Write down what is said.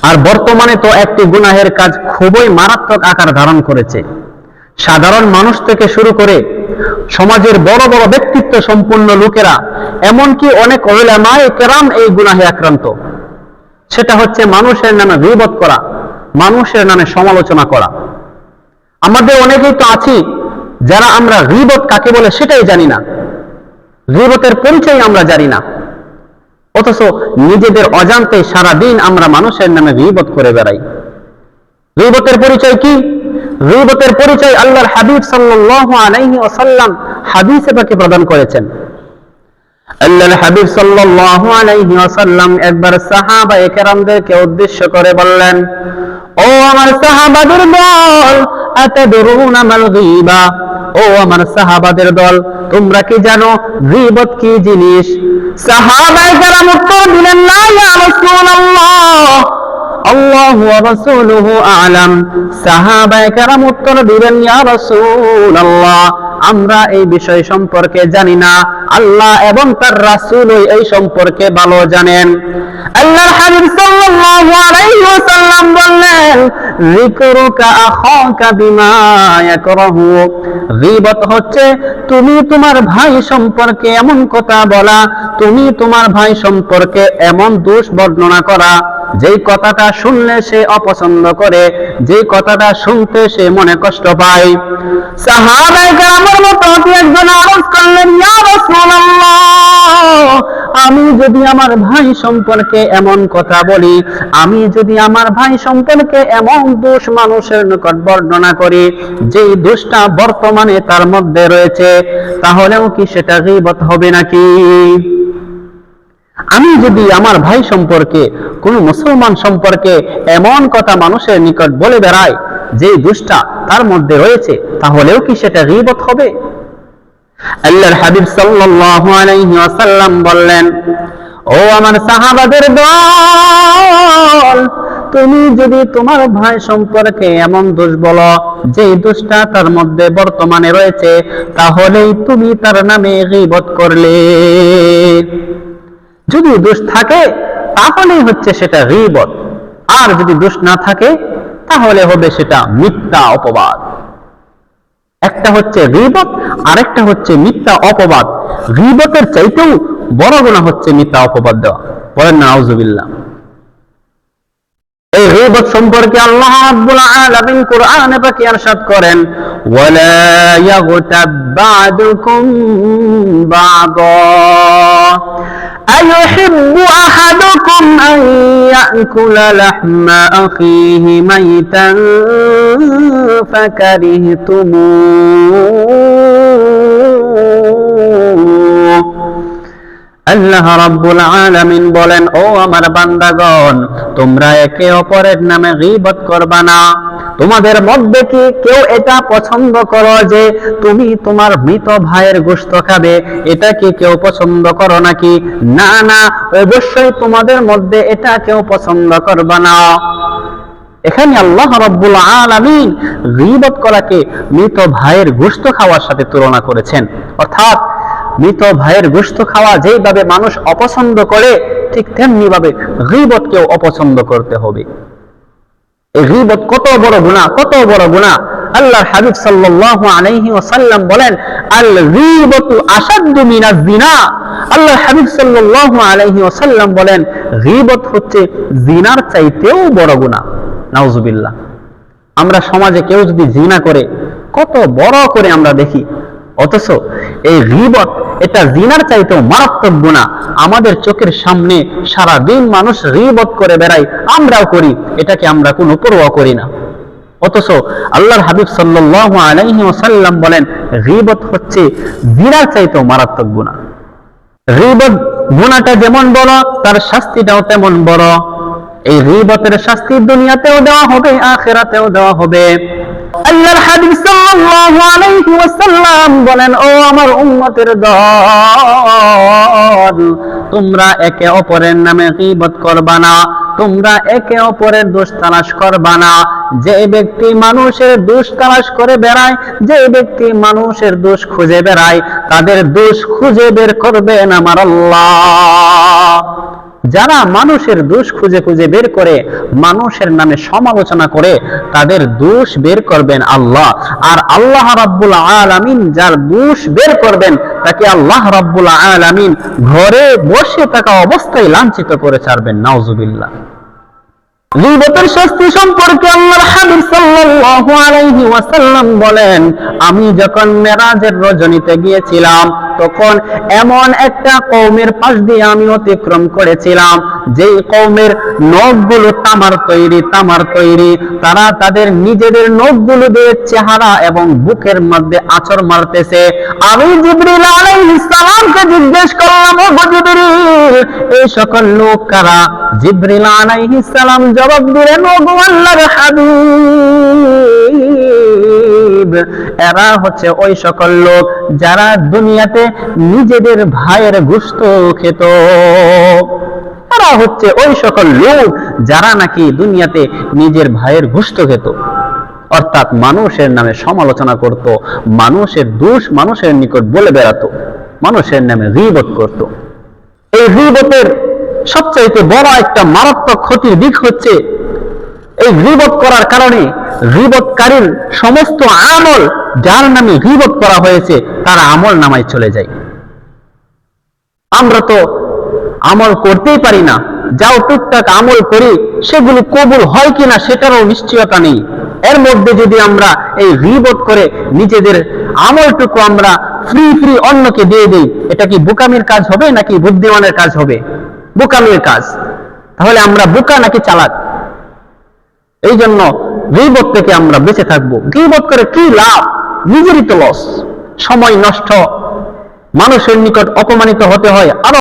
আর বর্তমানে তো একটি গুনাহের কাজ খুবই মারাত্মক আকার ধারণ করেছে। সাধারণ মানুষ থেকে শুরু করে সমাজের বড় বড় ব্যক্তিত্ব সম্পন্ন লোকেরা, এমনকি অনেক উলামায়ে কেরাম এই গুনাহে আক্রান্ত। সেটা হচ্ছে মানুষের নামে গীবত করা, মানুষের নামে সমালোচনা করা। আমাদের অনেকেই তো আছি যারা আমরা গীবত কাকে বলে সেটাই জানি না, গীবতের পরিচয় আমরা জানি না, অথচ নিজেদের অজান্তে সারাদিন আমরা মানুষের নামে গীবত করে বেড়াই। গীবতের পরিচয় কি? গীবতের পরিচয় আল্লাহর হাবিব সাল্লাল্লাহু আলাইহি ওয়াসাল্লাম হাদিসে পাকে প্রদান করেছেন। আল্লাহর হাবিব সাল্লাল্লাহু আলাইহি ওয়াসাল্লাম একবার সাহাবায়ে কেরামদেরকে উদ্দেশ্য করে বললেন, ও আমার সাহাবাদের দল, আতাদরুনা মাল গীবা, ও আমার সাহাবাদের দল, তোমরা কি জানো গীবত কি জিনিস? সাহাবায়ে কেরাম উত্তর দিলেন, লা ইয়া রাসূলুল্লাহ, আল্লাহু ওয়া রাসূলুহু আ'লাম। সাহাবায়ে কেরাম উত্তর দিলেন, ইয়া রাসূলুল্লাহ, আমরা এই বিষয় সম্পর্কে জানি না, আল্লাহ এবং তার রাসূলই এই সম্পর্কে ভালো জানেন। আল্লাহর হাবিব সাল্লাল্লাহু আলাইহি ওয়াসাল্লাম বললেন, যিকরুকা আখাকা বিমা ইয়াকরাহু, গীবত হচ্ছে তুমি তোমার ভাই সম্পর্কে এমন কথা বলা, তুমি তোমার ভাই সম্পর্কে এমন দোষ বর্ণনা করা যেই কথাটা শুনলে সে অপছন্দ করে, যেই কথাটা শুনতে সে মনে কষ্ট পায়। সাহাবায়ে কেরামের মতো একজন আরজ করলেন, ইয়া রাসূলুল্লাহ, আমি যদি আমার ভাই সম্পর্কে এমন কথা বলি, আমি যদি আমার ভাই সম্পর্কে এমন দোষ মানুষের নিকট বর্ণনা করি যেই দোষটা বর্তমানে তার মধ্যে রয়েছে, তাহলেও কি সেটা গীবত হবে নাকি? আমি যদি আমার ভাই সম্পর্কে, কোন মুসলমান সম্পর্কে এমন কথা মানুষের নিকট বলে বেড়াই যে দোষটা তার মধ্যে রয়েছে, তাহলেও কি সেটা গীবত হবে? আল্লাহর হাবিব সাল্লাল্লাহু আলাইহি ওয়াসাল্লাম বললেন, ও আমার সাহাবাদের দল, তুমি যদি তোমার ভাই সম্পর্কে এমন দোষ বলো যে দোষটা তার মধ্যে বর্তমানে রয়েছে, তাহলেই তুমি তার নামে গীবত করলে। যদি দোষ থাকে তাহলেই হচ্ছে সেটা গীবত, আর যদি দোষ না থাকে তাহলে হবে সেটা মিথ্যা অপবাদ। একটা হচ্ছে গীবত, আরেকটা হচ্ছে মিথ্যা অপবাদ। গীবতের চাইতেও বড় গুনাহ হচ্ছে মিথ্যা অপবাদ দেওয়া। বলেন না নাউযুবিল্লাহ। এই গীবত সম্পর্কে আল্লাহ রাব্বুল আলামিন কোরআনে পাকে ইরশাদ করেন, ওয়ালা ইয়াগতাব বা'দুকুম বা'দা, আইয়ুহিব্বু আহাদুকুম আন ইয়াকুলা লাহমা আখিহি মাইতান ফাকারিহতুমুহ। আল্লাহ রাব্বুল আলামিন বলেন, ও আমার বান্দাগণ, তোমরা একে অপরের নামে গীবত করবা না। তোমাদের মধ্যে কি কেউ এটা পছন্দ করো যে তুমি তোমার মৃত ভাইয়ের গোশত খাবে? এটা কি কেউ পছন্দ করো নাকি? না না, অবশ্যই তোমাদের মধ্যে এটা কেউ পছন্দ করবা না। এখানে আল্লাহ রাব্বুল আলামিন গীবত করাকে মৃত ভাইয়ের গোশত খাওয়ার সাথে তুলনা করেছেন। অর্থাৎ মৃত ভাইয়ের গোশত খাওয়া যেভাবে মানুষ অপছন্দ করে, ঠিক তেমনি ভাবে গীবতকেও অপছন্দ করতে হবে। এই গীবত কত বড় গুনাহ, কত বড় গুনাহ! আল্লাহর হাবিব সাল্লাল্লাহু আলাইহি ওয়াসাল্লাম বলেন, আল গীবতু আশাদ্দু মিনাজ জিনা। আল্লাহর হাবিব সাল্লাল্লাহু আলাইহি ওয়াসাল্লাম বলেন, গীবত হচ্ছে জিনার চাইতেও বড় গুনাহ। নাউযুবিল্লাহ। আমরা সমাজে কেউ যদি জিনা করে কত বড় করে আমরা দেখি, অথচ এই গীবত এটা জিনার চাইতেও মারাত্মক গুনাহ। আমাদের চোখের সামনে সারা দিন মানুষ গীবত করে বেড়ায়, আমরাও করি, এটাকে আমরা কোনো পরোয়া করি না। অথচ আল্লাহর হাবিব সাল্লাল্লাহু আলাইহি ওয়াসাল্লাম বলেন, গীবত হচ্ছে জিনার চাইতেও মারাত্মক গুনাহ। গীবত গুনাহটা যেমন বড়, তার শাস্তিটাও তেমন বড়। এই গীবতের শাস্তি দুনিয়াতেও দেওয়া হবে, আখিরাতেও দেওয়া হবে। আল্লাহর হাবিব সাল্লাল্লাহু আলাইহি ওয়াসাল্লাম বলেন, ও আমার উম্মতের দল, তোমরা একে অপরের নামে গীবত করবা না, তোমরা একে অপরের দোষ তালাশ করবা না। যে ব্যক্তি মানুষের দোষ তালাশ করে বেড়ায়, যে ব্যক্তি মানুষের দোষ খুঁজে বেড়ায়, তাদের দোষ খুঁজে বের করবেন আমার আল্লাহ। যারা মানুষের দোষ খুঁজে খুঁজে বের করে মানুষের নামে সমালোচনা করে, তাদের দোষ বের করবেন আল্লাহ। আর আল্লাহ রাব্বুল আলামিন যার দোষ বের করবেন, তাকে আল্লাহ রাব্বুল আলামিন ঘরে বসে থাকা অবস্থায় লাঞ্ছিত করে ছাড়বেন। নাউজুবিল্লাহ। গীবতের শাস্তি সম্পর্কে আল্লাহর হাবিব সাল্লাল্লাহু আলাইহি ওয়াসাল্লাম বলেন, আমি যখন মেরাজের রজনীতে গিয়েছিলাম, তখন এমন একটা কওমের পাশ দিয়ে আমি অতিক্রম করেছিলাম, যেই কওমের নখগুলো তামার তৈরি। তারা তাদের নিজেদের নখগুলো দিয়ে চেহারা এবং বুকের মধ্যে আঁচড় মারতেছে। আমি জিবরিল আলাইহিস সালামকে জিজ্ঞেস করলাম, ও জিবরিল, এই সকল লোক কারা? জিবরিল আলাইহিস সালাম জবাব দিলেন, ও আল্লাহর হাবিব, এরা হচ্ছে ওই সকল লোক যারা দুনিয়াতে নিজেদের ভাইয়ের গোশত খেত। এরা হচ্ছে ওই সকল লোক যারা নাকি দুনিয়াতে নিজের ভাইয়ের গোশত খেত, অর্থাৎ মানুষের নামে সমালোচনা করত, মানুষের দোষ মানুষের নিকট বলে বেড়াতো, মানুষের নামে গীবত করত। এই গীবতের সবচাইতে বড় একটা মারাত্মক ক্ষতির দিক হচ্ছে, এই গীবত করার কারণে গীবতকারীর সমস্ত আমল, যার নামে গীবত করা হয়েছে, তার আমল নামায় চলে যায়। আমরা তো আমল করতেই পারি না, যাও টুকটাক আমল করি, সেগুলো কবুল হয় কিনা সেটারও নিশ্চয়তা নেই। এর মধ্যে যদি আমরা এই গীবত করে নিজেদের আমলটুকু আমরা ফ্রি অন্যকে দিয়ে দিই, এটা কি বোকামির কাজ হবে নাকি বুদ্ধিমানের কাজ হবে? বোকামির কাজ। তাহলে আমরা বোকা নাকি চালাক? এই জন্য গীবত থেকে আমরা বেঁচে থাকবো। গীবত করে কি লাভ? নিজেরই তো লস, সময় নষ্ট, মানুষের নিকট অপমানিত হতে হয়, আরো